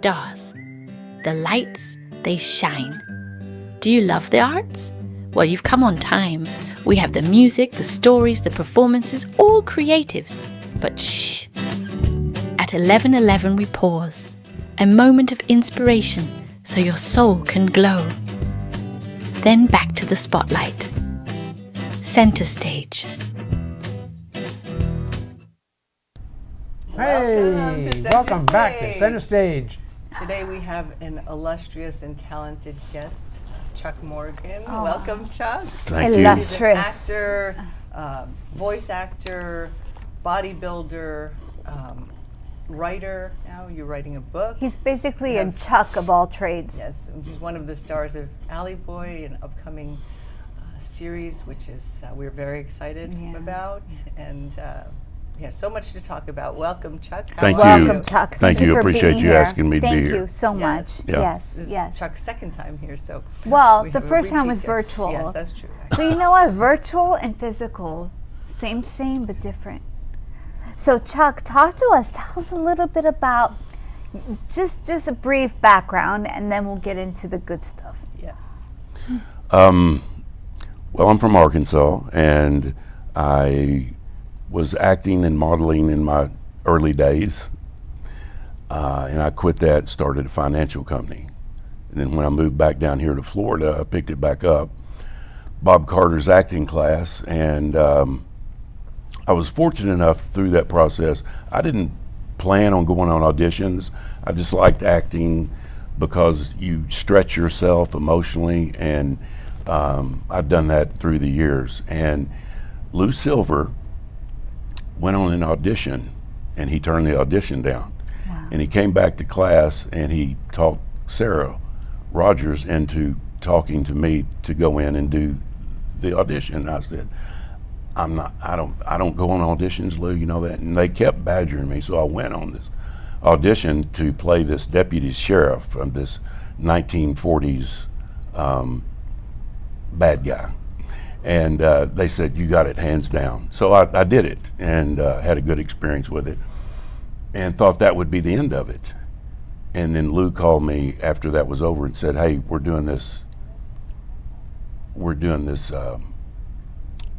stars. The lights, they shine. Do you love the arts? Well, you've come on time. We have the music, the stories, the performances, all creatives. But shh. At 11:11 we pause. A moment of inspiration so your soul can glow. Then back to the spotlight. Center stage. Welcome back to Center Stage. Today we have an illustrious and talented guest, Chuck Morgan. Welcome, Chuck. Thank He's an actor, voice actor, bodybuilder, writer. Now you're writing a book. He's basically a Chuck of all trades. Yes, he's one of the stars of Alley Boy, an upcoming series, which is we're very excited about, and so much to talk about. Welcome, Chuck. Welcome, Chuck. Thank you. Appreciate you asking me to be here. Thank you so much. This is Chuck's second time here, so. Well, the first time was virtual. Yes, that's true. But you know what? Virtual and physical, same, but different. So, Chuck, talk to us. Tell us a little bit about just a brief background, and then we'll get into the good stuff. Yes. Well, I'm from Arkansas, and I was acting and modeling in my early days, and I quit that, started a financial company. And then when I moved back down here to Florida, I picked it back up, Bob Carter's acting class, and I was fortunate enough through that process. I didn't plan on going on auditions. I just liked acting because you stretch yourself emotionally, and I've done that through the years. And Lou Silver went on an audition, and he turned the audition down. Wow. And he came back to class, and he talked Sarah Rogers into talking to me to go in and do the audition. And I said, I don't go on auditions, Lou, you know that. And they kept badgering me, so I went on this audition to play this deputy sheriff of this 1940s bad guy. And they said, you got it hands down. So I did it, and had a good experience with it, and thought that would be the end of it. And then Lou called me after that was over and said, hey, we're doing this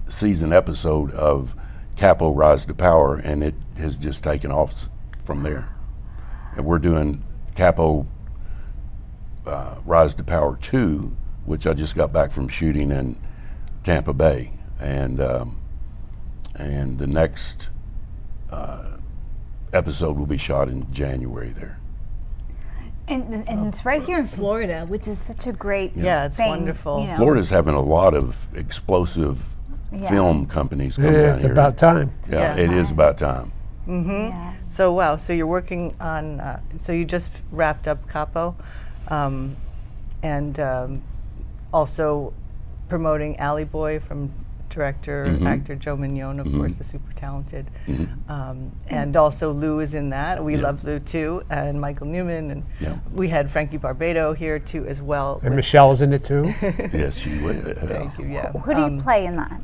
season episode of Capo Rise to Power, and it has just taken off from there. And we're doing Capo Rise to Power 2, which I just got back from shooting in Tampa Bay, and the next episode will be shot in January there. And it's right here in Florida, which is such a great it's thing, wonderful. You know. Florida's having a lot of explosive film companies come down here. It's about time. Yeah, it is about time. Mm-hmm. Yeah. So so you're working on. So you just wrapped up Capo, and also promoting Alley Boy from director, actor Joe Mignone, of course, the super talented. And also Lou is in that. We love Lou too, and Michael Newman, and we had Frankie Barbado here too as well. And Michelle's in it too. Yes, she will. Thank you, Who do you play in that?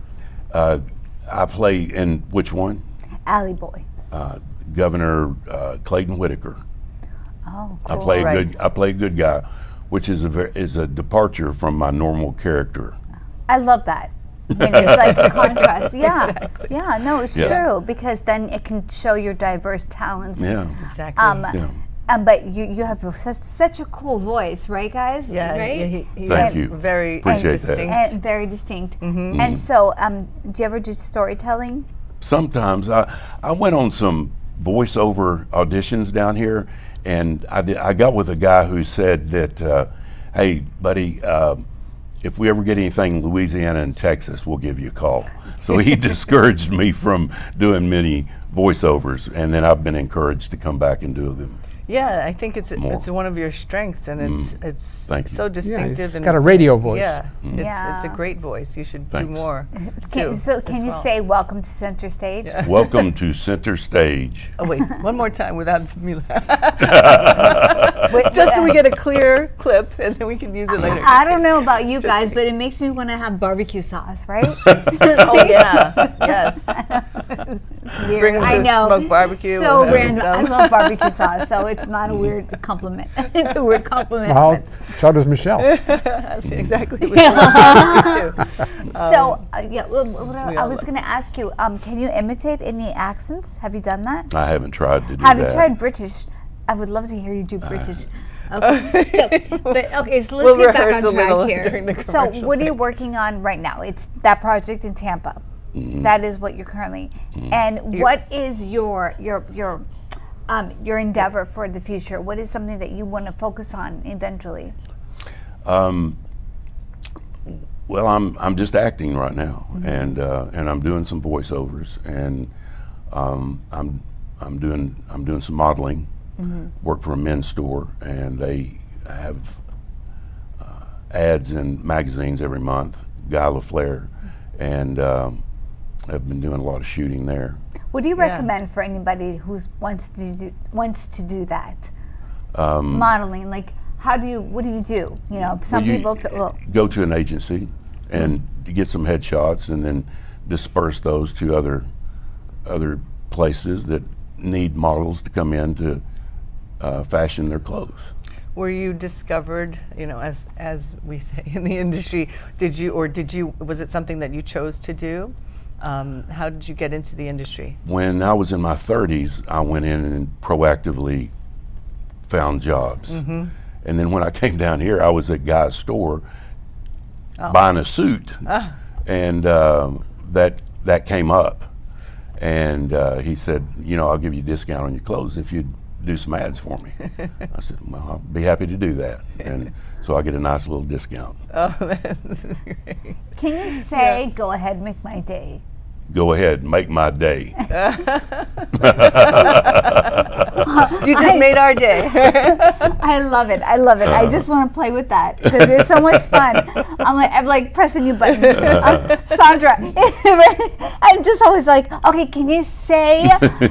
I play in which one? Alley Boy. Governor Clayton Whitaker. Oh, cool. I play a good guy, which is a departure from my normal character. I love that. When it's like a contrast. It's true, because then it can show your diverse talents. Yeah, exactly. But you have such a cool voice, right, guys? Yeah, right. Thank you. Very distinct. And very distinct. And so, do you ever do storytelling? Sometimes I went on some voiceover auditions down here, and I got with a guy who said that, hey, buddy, if we ever get anything in Louisiana and Texas, we'll give you a call. So he discouraged me from doing many voiceovers, and then I've been encouraged to come back and do them. Yeah, I think it's one of your strengths, and it's so distinctive. Yeah, it's and got a radio voice. Yeah, it's a great voice. You should do more. Can you say welcome to Center Stage? Yeah. Welcome to Center Stage. Oh wait, one more time without me just so we get a clear clip, and then we can use it later. I don't know about you guys, but it makes me want to have barbecue sauce, right? Oh yeah, yes. It's weird. Bring them to I know. smoked barbecue. So random. I love barbecue sauce, so it's It's not a weird compliment. It's a weird compliment. Well, but- so does Michelle. Exactly. So, yeah, I all was love- going to ask you, can you imitate any accents? Have you done that? I haven't tried to do Have you that. tried British? I would love to hear you do British. Okay, so let's We'll get back rehearse on a little track during the here. So, commercial what are you break. working on right now? It's that project in Tampa. That is what you're currently. And what is your endeavor for the future? What is something that you want to focus on eventually? Well, I'm just acting right now, and I'm doing some voiceovers, and I'm doing some modeling. Work for a men's store, and they have ads in magazines every month. Guy LaFleur, and I've been doing a lot of shooting there. What do you Yes. recommend for anybody who wants to do that? Modeling, like what do you do? You know, some Well, you people feel, well, go to an agency and to get some headshots, and then disperse those to other places that need models to come in to fashion their clothes. Were you discovered, you know, as we say in the industry, was it something that you chose to do? How did you get into the industry? When I was in my 30s, I went in and proactively found jobs. And then when I came down here, I was at Guy's store buying a suit, and that came up. And he said, you know, I'll give you a discount on your clothes if you do some ads for me. I said, well, I'll be happy to do that. And so I get a nice little discount. Oh, that's great. can you say, "Go ahead, make my day"? Go ahead, make my day. You just made our day. I love it. I love it. I just want to play with that because it's so much fun. I'm like pressing you button. Sandra, I'm just always like, okay, can you say,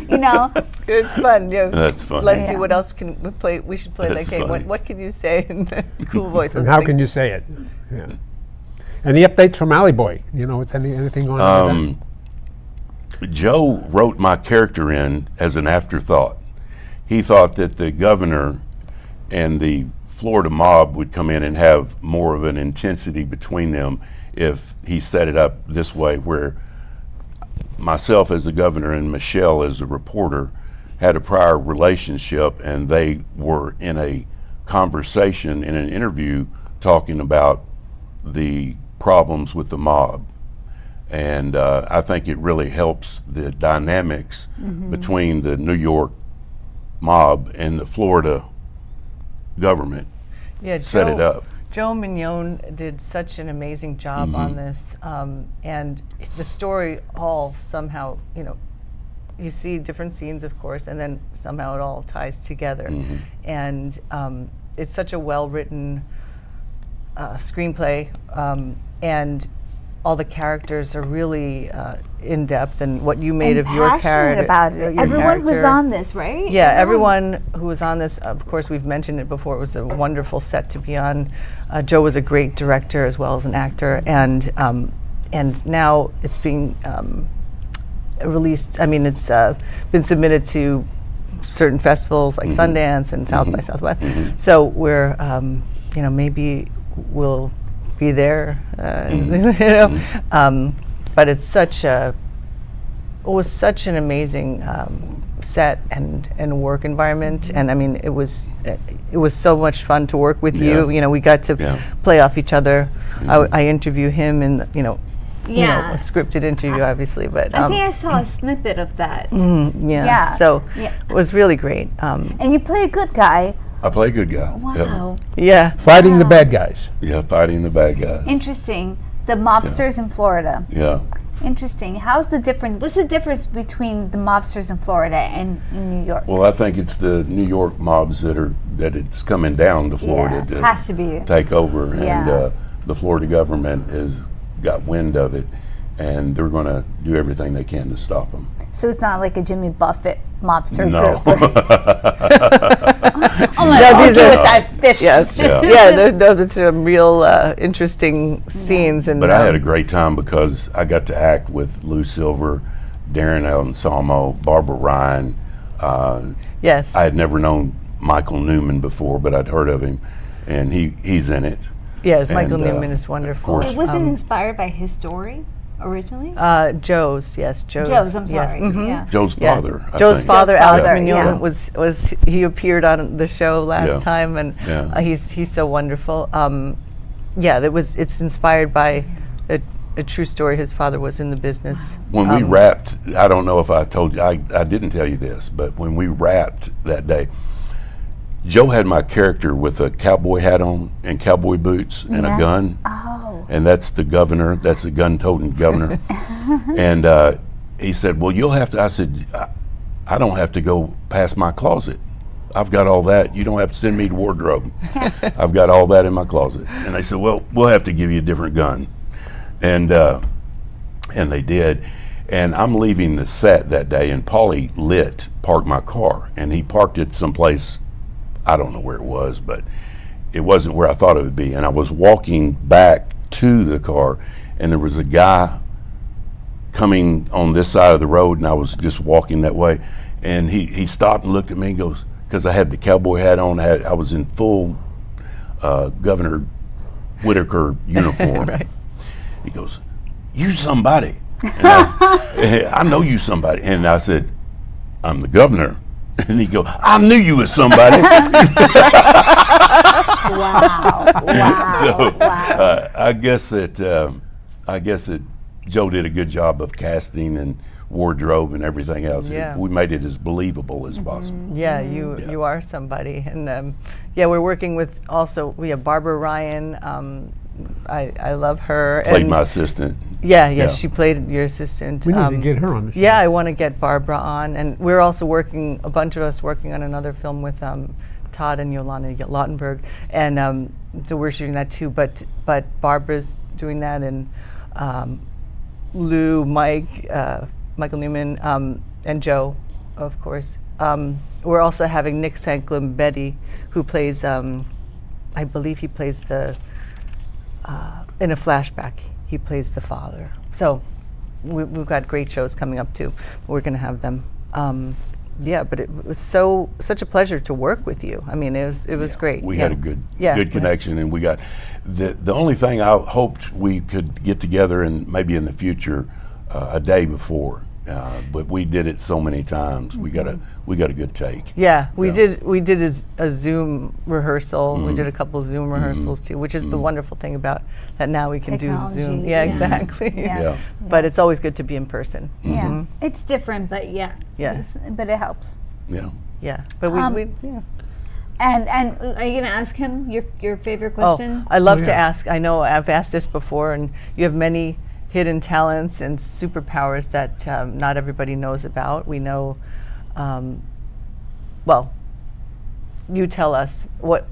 you know? It's fun. You know, That's fun. Let's see Yeah. what else can we play. We should play That's that game. funny. What can you say in a cool voice? And how can you say it? Yeah. Any updates from Alley Boy? You know, it's anything going on with Joe wrote my character in as an afterthought. He thought that the governor and the Florida mob would come in and have more of an intensity between them if he set it up this way, where myself as the governor and Michelle as the reporter had a prior relationship, and they were in a conversation in an interview talking about the problems with the mob. And I think it really helps the dynamics between the New York mob and the Florida government. Yeah, set it up. Joe Mignon did such an amazing job on this, and the story all somehow, you know, you see different scenes, of course, and then somehow it all ties together. And it's such a well-written screenplay, and all the characters are really in depth, and what you made And of your passionate character. about it. your Everyone who's character. on this, right? Yeah, everyone who was on this, of course, we've mentioned it before, it was a wonderful set to be on. Joe was a great director as well as an actor, and now it's being released. I mean, it's been submitted to certain festivals like Sundance and South by Southwest. So we're, you know, maybe we'll be there, you know. But it's it was such an amazing set and work environment, and I mean it was so much fun to work with you. You know, we got to play off each other. I interview him in you know a scripted interview, obviously, but I think I saw a snippet of that. yeah. So Yeah. it was really great. And you play a good guy. I play a good guy. Wow. Yeah. Fighting the bad guys. Yeah, fighting the bad guys. Interesting. The mobsters in Florida. Yeah. Interesting. How's the difference? What's the difference between the mobsters in Florida and in New York? Well, I think it's the New York mobs that it's coming down to Florida Yeah, to has to be. take over, Yeah. and the Florida government has got wind of it, and they're going to do everything they can to stop them. So it's not like a Jimmy Buffett mobster No. group. Oh my No, God, these okay are- with that fish. Yes. Yeah. It's some real interesting scenes, and But I had a great time because I got to act with Lou Silver, Darren Anselmo, Barbara Ryan. yes. I had never known Michael Newman before, but I'd heard of him, and he's in it. Yeah, Michael And, Newman is wonderful. course. It wasn't inspired by his story originally? Joe's, yes, Joe's. Joe's, I'm yes, sorry. mhm. Yeah. Joe's Yeah. father. I Joe's think. father, Joe's Alex father, Mignola, yeah. was he appeared on the show last Yeah. time, and Yeah. he's so wonderful. Yeah, it's inspired by a true story. His father was in the business. When we wrapped, I don't know if I told you, I didn't tell you this, but when we wrapped that day, Joe had my character with a cowboy hat on and cowboy boots and a Yeah. gun. Oh. And that's the governor, that's the gun-toting governor. And he said, well, you'll have to, I said, I don't have to go past my closet. I've got all that. You don't have to send me to wardrobe. I've got all that in my closet. And they said, well, we'll have to give you a different gun. And they did. And I'm leaving the set that day, and Paulie parked my car, and he parked it someplace, I don't know where it was, but it wasn't where I thought it would be. And I was walking back to the car, and there was a guy coming on this side of the road, and I was just walking that way, and he stopped and looked at me and goes, because I had the cowboy hat on, I was in full Governor Whitaker uniform. Right. He goes, you somebody. And I know you somebody. And I said, I'm the governor. And he goes, I knew you was somebody. Wow. Wow. So Wow. I guess that Joe did a good job of casting and wardrobe and everything else. Yeah. We made it as believable as possible. Yeah, you are somebody, and yeah, we're working with also. We have Barbara Ryan. I love her. Played and my assistant. yeah, she played your assistant. We need to get her on the show. Yeah, I want to get Barbara on, and we're also working. A bunch of us working on another film with Todd and Yolanda Lautenberg, and so we're shooting that too. But Barbara's doing that, and Lou, Mike, Michael Newman, and Joe, of course. We're also having Nick Sanclambetti, who plays, I believe he plays in a flashback, he plays the father. So we've got great shows coming up too. We're going to have them. Yeah, but it was such a pleasure to work with you. I mean, it was great. We Yeah. had a good Yeah. good connection, and we got the only thing I hoped we could get together, and maybe in the future, a day before. But we did it so many times. We got a good take. Yeah, we Yeah. did a Zoom rehearsal. We did a couple Zoom rehearsals too, which is the wonderful thing about that now we can do Zoom. Technology, Yeah, yeah. exactly. Yeah. Yeah. But it's always good to be in person. Yeah. It's different, but yeah. Yeah. But it helps. Yeah. Yeah, but we yeah. And are you gonna ask him your favorite questions? Oh, I love Oh, to yeah. ask. I know I've asked this before, and you have many hidden talents and superpowers that not everybody knows about. We know, well, you tell us what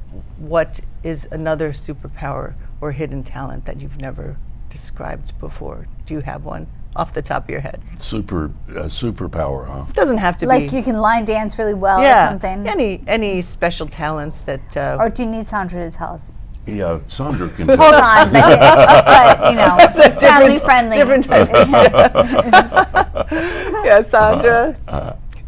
is another superpower or hidden talent that you've never described before. Do you have one off the top of your head? Superpower, huh? It doesn't have to like be. you can line dance really well yeah, or something. any special talents that. Or do you need Sandra to tell us? Yeah, Sandra can. Hold on, but you know, family friendly. different Yeah, Sandra.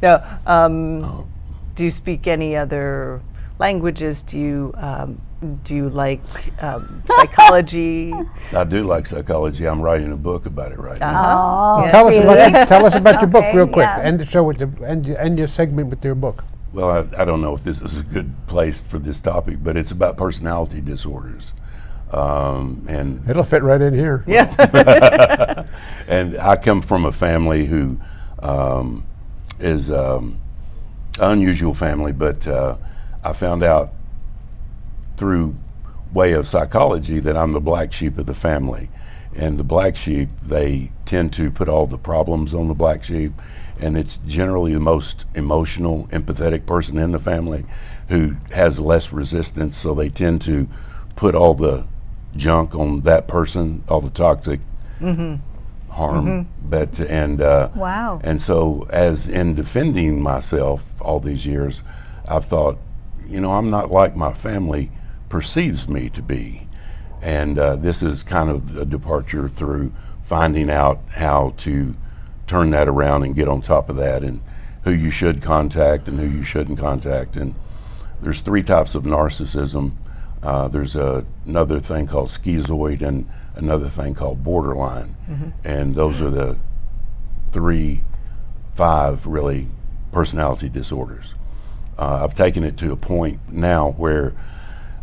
No. Do you speak any other languages? Do you like psychology? I do like psychology. I'm writing a book about it right now. Oh, Yeah. Tell us about your book Okay, real quick. yeah. End the show with end your segment with your book. Well, I don't know if this is a good place for this topic, but it's about personality disorders, and It'll fit right in here. Yeah. and I come from a family who is unusual family, but I found out through way of psychology that I'm the black sheep of the family. And the black sheep, they tend to put all the problems on the black sheep, and it's generally the most emotional, empathetic person in the family who has less resistance, so they tend to put all the junk on that person, all the toxic harm. But Wow. and so as in defending myself all these years, I've thought, I'm not like my family perceives me to be. And this is kind of a departure through finding out how to turn that around and get on top of that, and who you should contact and who you shouldn't contact. And there's 3 types of narcissism. There's another thing called schizoid and another thing called borderline. And those are the 5 really personality disorders. I've taken it to a point now where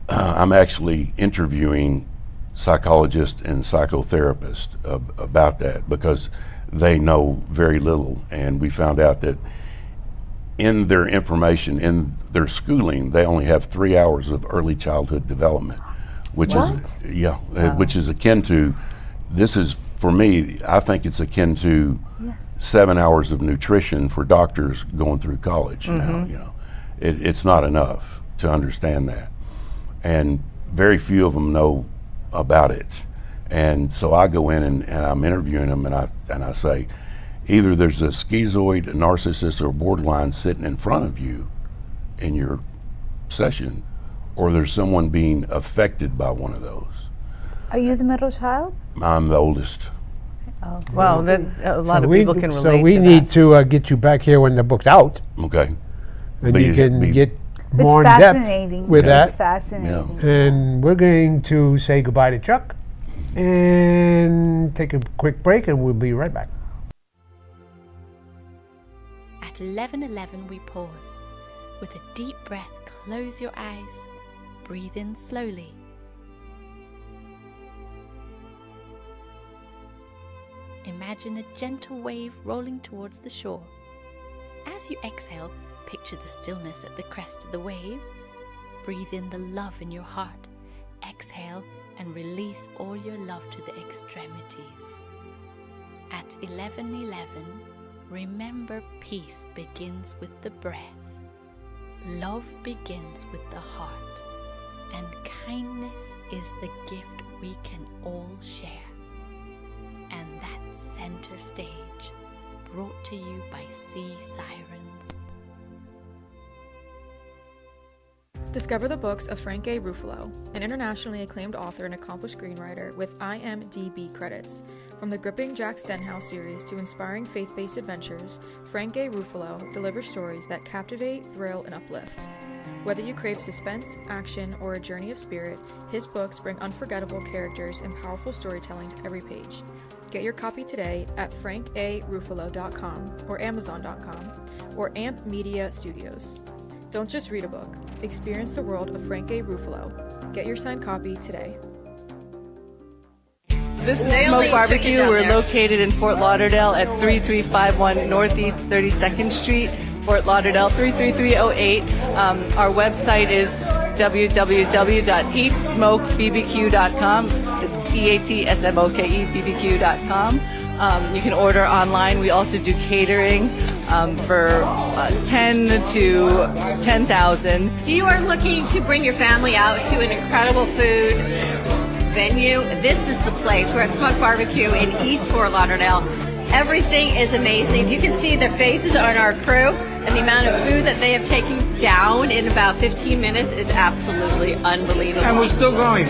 I'm actually interviewing psychologists and psychotherapists about that, because they know very little. And we found out that in their information, in their schooling, they only have 3 hours of early childhood development, which What? is which is akin to, this is, for me, I think it's akin to Yes. 7 hours of nutrition for doctors going through college now. You know, it's not enough to understand that, and very few of them know about it. And so I go in and I'm interviewing them, and I say, either there's a schizoid, a narcissist, or borderline sitting in front of you in your session, or there's someone being affected by one of those. Are you the middle child? I'm the oldest. Oh, Well, that a lot of people can relate So we to need that. to get you back here when the book's out, Okay. and Be- you can be- get It's more in depth fascinating. with It's that. fascinating. And we're going to say goodbye to Chuck and take a quick break, and we'll be right back. At 11:11 we pause. With a deep breath, close your eyes. Breathe in slowly. Imagine a gentle wave rolling towards the shore. As you exhale, picture the stillness at the crest of the wave. Breathe in the love in your heart. Exhale and release all your love to the extremities. At 11:11, remember peace begins with the breath. Love begins with the heart. And kindness is the gift we can all share. And that center stage, brought to you by Sea Sirens. Discover the books of Frank A. Ruffalo, an internationally acclaimed author and accomplished screenwriter with IMDb credits. From the gripping Jack Stenhouse series to inspiring faith-based adventures, Frank A. Ruffalo delivers stories that captivate, thrill, and uplift. Whether you crave suspense, action, or a journey of spirit, his books bring unforgettable characters and powerful storytelling to every page. Get your copy today at frankaruffalo.com or amazon.com or AMP Media Studios. Don't just read a book. Experience the world of Frank A. Ruffalo. Get your signed copy today. This is Smoke Barbecue. We're located in Fort Lauderdale at 3351 Northeast 32nd Street, Fort Lauderdale 33308. Our website is www.eatsmokebbq.com. It's EATSMOKEBBQ.com. You can order online. We also do catering for 10 to 10,000. If you are looking to bring your family out to an incredible food venue, this is the place. We're at Smoke Barbecue in East Fort Lauderdale. Everything is amazing. You can see their faces on our crew, and the amount of food that they have taken down in about 15 minutes is absolutely unbelievable. And we're still going.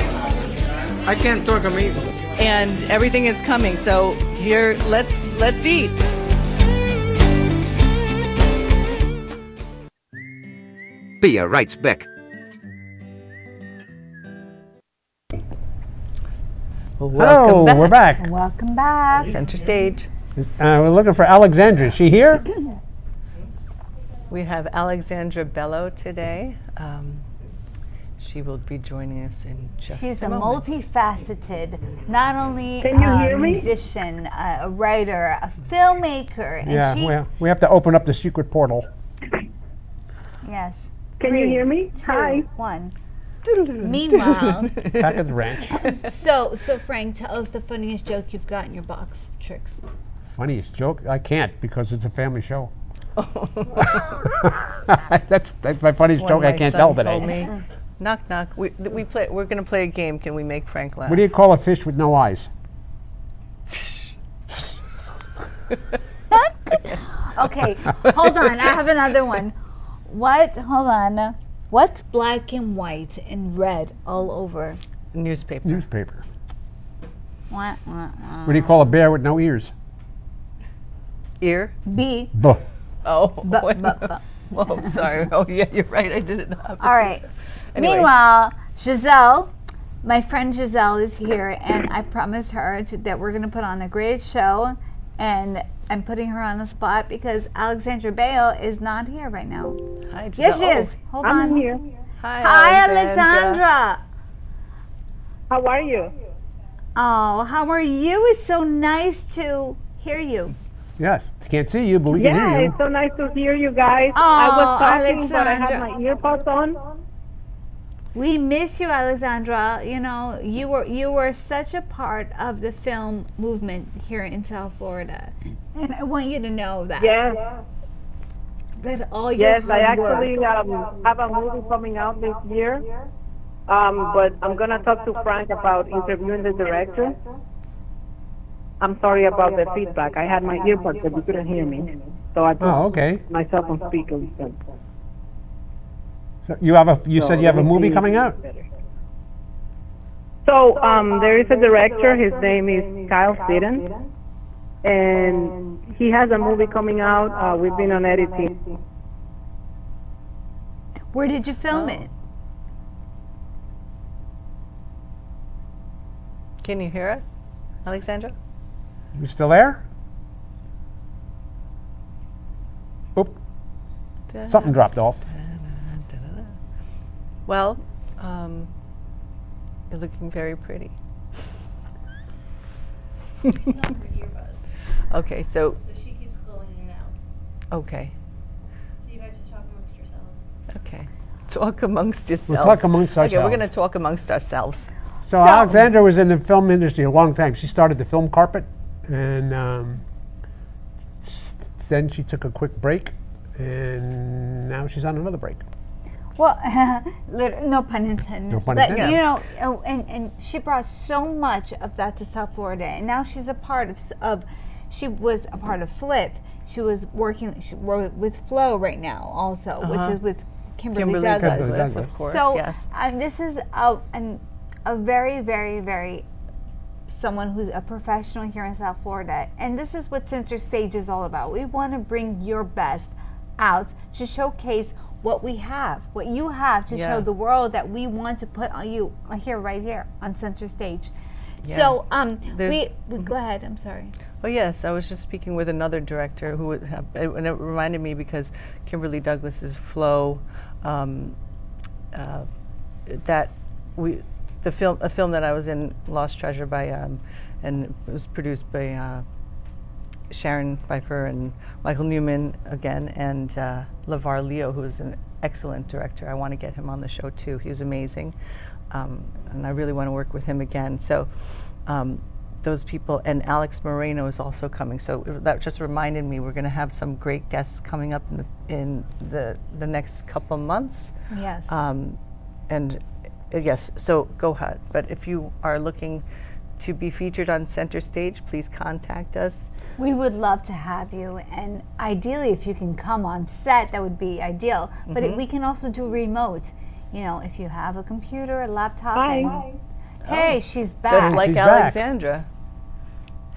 I can't talk, I'm eating. And everything is coming. So here, let's eat. Pia writes back. Hello, we're back. Welcome back. Center stage. We're looking for Alexandra. Is she here? We have Alexanda Bello today. She will be joining us in just She's a a moment. multifaceted, not only a musician, a writer, a filmmaker, and Yeah, she, well, we have to open up the secret portal. yes. Can you hear me? 2, Hi. 1. Meanwhile, Back at the ranch. so Frank, tell us the funniest joke you've got in your box of tricks. Funniest joke? I can't because it's a family show. that's my funniest One joke I my can't son tell told today. me, knock knock. We're going to play a game. Can we make Frank laugh? What do you call a fish with no eyes? Okay, hold on. I have another one. Hold on. What's black and white and red all over? Newspaper. Newspaper. What What do you call a bear with no ears? Ear. B. Buh. Oh. Bu- bu- bu- Whoa, sorry. Oh, yeah, you're right. I did it. All right. Anyway. Meanwhile, Giselle, my friend Giselle is here, and I promised her that we're going to put on a great show, and I'm putting her on the spot because Alexandra Bello is not here right now. Hi, Giselle. Yes, she is. Hold on. I'm here. Hi, Alexandra. How are you? Oh, how are you? It's so nice to hear you. Yes, can't see you, but we can hear Yeah, you. it's so nice to hear you guys. Oh, I was talking, but I had Alexandra. my earpods on. We miss you, Alexandra. You know, you were such a part of the film movement here in South Florida, and I want you to know that. Yes, That all your yes. I hard work. actually have a movie coming out this year. But I'm gonna talk to Frank about interviewing the director. I'm sorry about the feedback. I had my earpods, but you couldn't hear me, so I put Okay. myself on speaker instead. So you said you have a movie coming out? So there is a director. His name is Kyle Seaton, and he has a movie coming out. We've been on editing. Where did you film it? Can you hear us, Alexandra? You still there? Oop. Something dropped off. Well, you're looking very pretty. Okay, so. So she keeps going in and out. Okay. So you guys just talk amongst yourselves. Okay. Talk amongst yourselves. talk amongst Okay, we're ourselves. going to talk amongst ourselves. So Alexandra was in the film industry a long time. She started the film carpet, and then she took a quick break, and now she's on another break. Well, no pun intended. No pun But, intended. you know, and she brought so much of that to South Florida, and now she's a part of she was a part of Flip. She was working with Flo right now, also, which is with Kimberly Douglas. Douglas. Of course, So yes. this is a very, very, very someone who's a professional here in South Florida, and this is what Center Stage is all about. We want to bring your best out to showcase what we have, what you have to show the world that we want to put on you here, right here on Center Stage. Yeah. So There's- we go ahead. I'm sorry. Oh yes, I was just speaking with another director who would have, and it reminded me because Kimberly Douglas's Flow, that a film that I was in, Lost Treasure by, and it was produced by Sharon Pfeiffer and Michael Newman again, and LeVar Leo, who is an excellent director. I want to get him on the show too. He was amazing, and I really want to work with him again. So. Those people, and Alex Moreno is also coming. So that just reminded me we're going to have some great guests coming up in the next couple months. Yes. And yes, so go ahead. But if you are looking to be featured on Center Stage, please contact us. We would love to have you, and ideally, if you can come on set, that would be ideal. But we can also do remote. You know, if you have a computer, a laptop. Hi. And, hey, she's back. Just like She's back. Alexandra.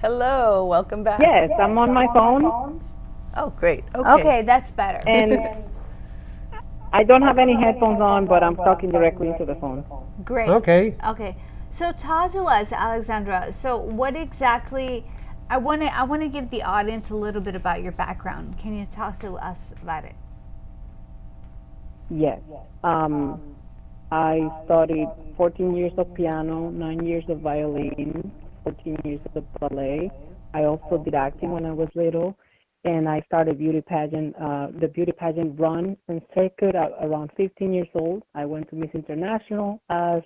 Hello, welcome back. Yes, I'm on my phone, Oh, great. Okay. Okay, that's better. and I don't have any headphones on, but I'm talking directly into the phone. Great. Okay. Okay. So talk to us, Alexandra. So what exactly? I want to give the audience a little bit about your background. Can you talk to us about it? Yes. I studied 14 years of piano, 9 years of violin, 14 years of ballet. I also did acting when I was little, and I started the beauty pageant run and circuit at around 15 years old. I went to Miss International as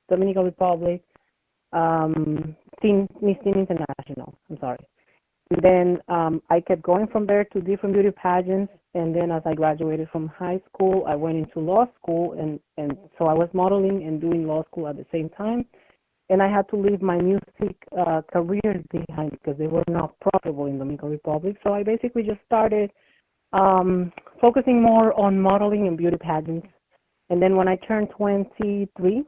Dominican Republic, Miss Teen International, I'm sorry. And then I kept going from there to different beauty pageants, and then as I graduated from high school, I went into law school, and so I was modeling and doing law school at the same time. And I had to leave my music career behind because they were not profitable in Dominican Republic. So I basically just started focusing more on modeling and beauty pageants. And then when I turned 23,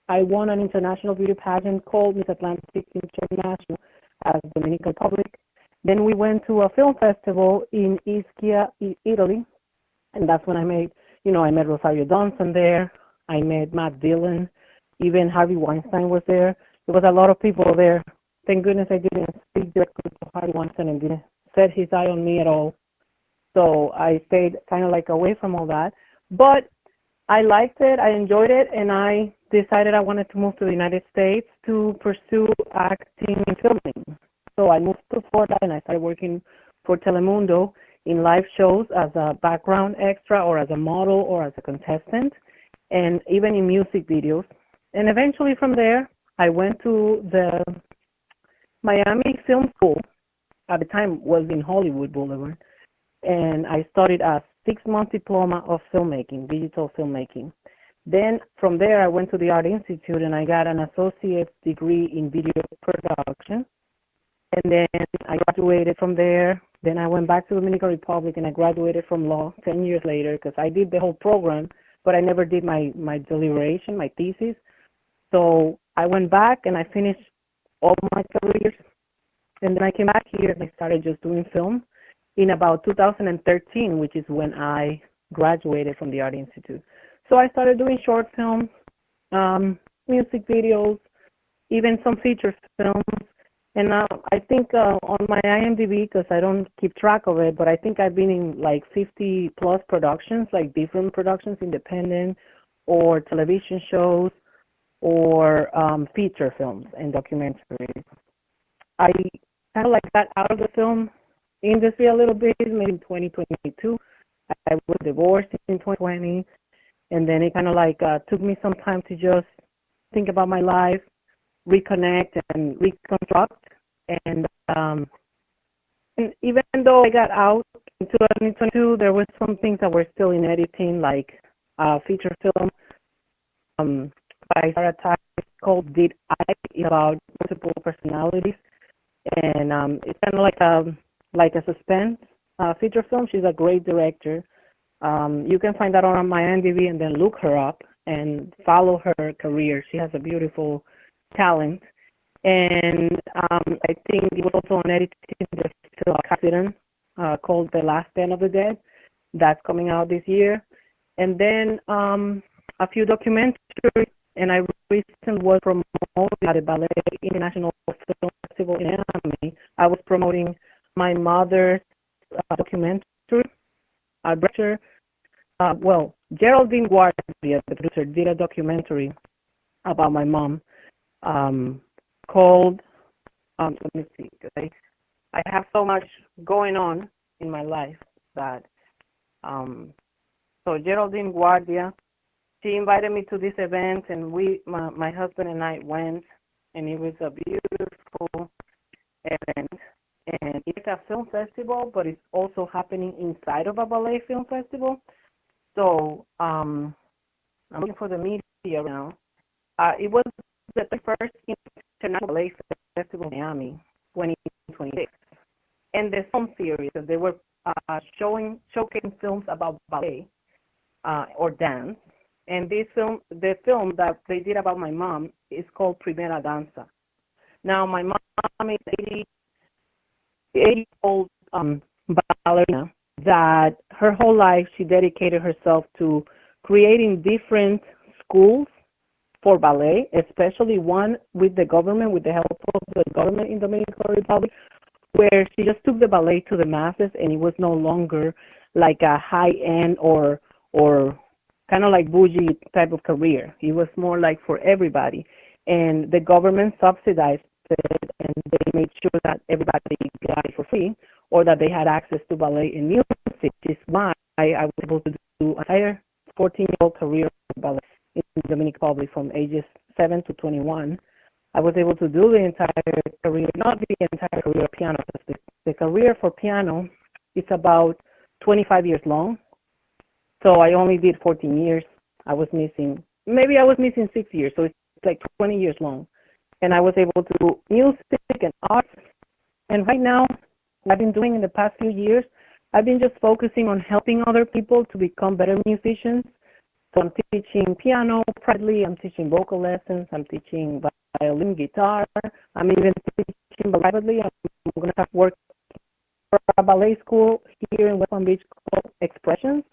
I won an international beauty pageant called Miss Atlantic International as Dominican Republic. Then we went to a film festival in Ischia, Italy, And that's when I met Rosario Dawson there. I met Matt Dillon. Even Harvey Weinstein was there. There was a lot of people there. Thank goodness I didn't speak directly to Harvey Weinstein and didn't set his eye on me at all. So I stayed kind of like away from all that. But I liked it. I enjoyed it. And I decided I wanted to move to the United States to pursue acting and filming. So I moved to Florida and I started working for Telemundo in live shows as a background extra or as a model or as a contestant, and even in music videos. And eventually from there, I went to the Miami Film School. At the time was in Hollywood Boulevard. And I studied a 6-month diploma of filmmaking, digital filmmaking. Then from there, I went to the Art Institute and I got an associate's degree in video production. And then I graduated from there. Then I went back to the Dominican Republic and I graduated from law 10 years later because I did the whole program, but I never did my deliberation, my thesis. So I went back and I finished all my careers. And then I came back here and I started just doing film in about 2013, which is when I graduated from the Art Institute. So I started doing short films, music videos, even some feature films. And now I think on my IMDb, because I don't keep track of it, but I think I've been in like 50 plus productions, like different productions, independent or television shows or feature films and documentaries. I kind of like got out of the film industry a little bit, maybe in 2022. I was divorced in 2020, and then it kind of like took me some time to just think about my life, reconnect and reconstruct. And even though I got out in 2022, there were some things that were still in editing, like a feature film by Sarah Ty called Did I, about multiple personalities. And it's kind of like a suspense feature film. She's a great director. You can find that on my IMDb and then look her up and follow her career. She has a beautiful talent. And I think it was also on editing. There's still a accident called The Last Den of the Dead that's coming out this year. And then a few documentaries. And I recently was promoting at the Ballet International Film Festival in Miami. I was promoting my mother's documentary. Director, Geraldine Guardia, the producer, did a documentary about my mom called, let me see, because I have so much going on in my life that, so Geraldine Guardia, she invited me to this event, and my husband and I went, and it was a beautiful event. And it's a film festival, but it's also happening inside of a ballet film festival. So I'm looking for the media now. It was the first International Ballet Festival in Miami, 2026. And the film series, they were showcasing films about ballet or dance. And the film that they did about my mom is called Primera Danza. Now, my mom is 80-year-old ballerina that her whole life she dedicated herself to creating different schools for ballet, especially one with the government, with the help of the government in the Dominican Republic, where she just took the ballet to the masses, and it was no longer like a high-end or kind of like bougie type of career. It was more like for everybody. And the government subsidized it, and they made sure that everybody got it for free, or that they had access to ballet and music, which is why I was able to do an entire 14-year-old career of ballet in the Dominican Republic from ages 7 to 21. I was able to do the entire career, not the entire career of piano, because the career for piano is about 25 years long. So I only did 14 years. I was missing 6 years, so it's like 20 years long. And I was able to do music and art. And right now, what I've been doing in the past few years, I've been just focusing on helping other people to become better musicians. So I'm teaching piano privately, I'm teaching vocal lessons, I'm teaching violin, guitar, I'm even teaching privately. I'm going to start working for a ballet school here in West Palm Beach called Expressions.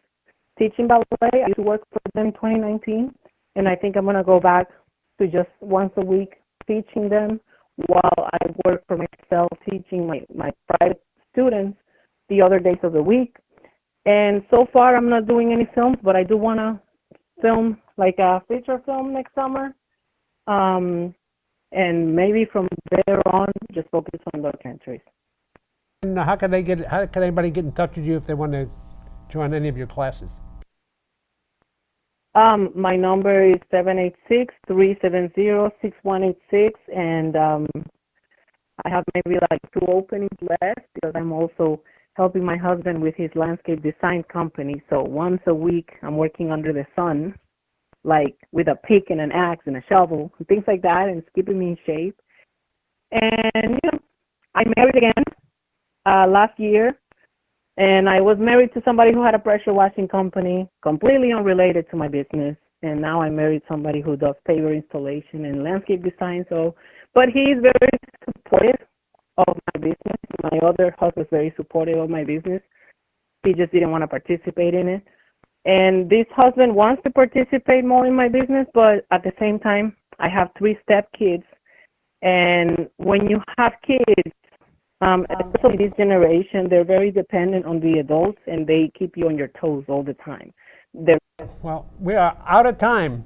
teaching ballet. I used to work for them in 2019, and I think I'm going to go back to just once a week teaching them while I work for myself teaching my private students the other days of the week. And so far, I'm not doing any films, but I do want to film like a feature film next summer. And maybe from there on, just focus on documentaries. And how can anybody get in touch with you if they want to join any of your classes? My number is 786-370-6186, and I have maybe like 2 openings left because I'm also helping my husband with his landscape design company. So once a week, I'm working under the sun, like with a pick and an axe and a shovel and things like that, and it's keeping me in shape. And I married again last year, and I was married to somebody who had a pressure washing company, completely unrelated to my business. And now I married somebody who does paver installation and landscape design. So, but he's very supportive of my business. My other husband is very supportive of my business. He just didn't want to participate in it. And this husband wants to participate more in my business, but at the same time, I have 3 stepkids. And when you have kids, especially this generation, they're very dependent on the adults, and they keep you on your toes all the time. Well, we are out of time.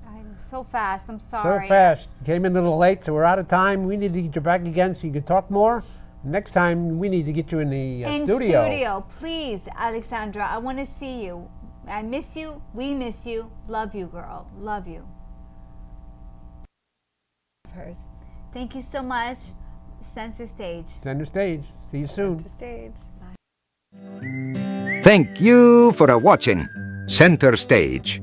I'm so fast. I'm sorry. So fast. Came in a little late, so we're out of time. We need to get you back again so you can talk more. Next time, we need to get you in the studio. In studio, please, Alexandra. I want to see you. I miss you. We miss you. Love you, girl. Love you. Thank you so much. Center stage. Center stage. See you soon. Center stage. Thank you for watching Center Stage.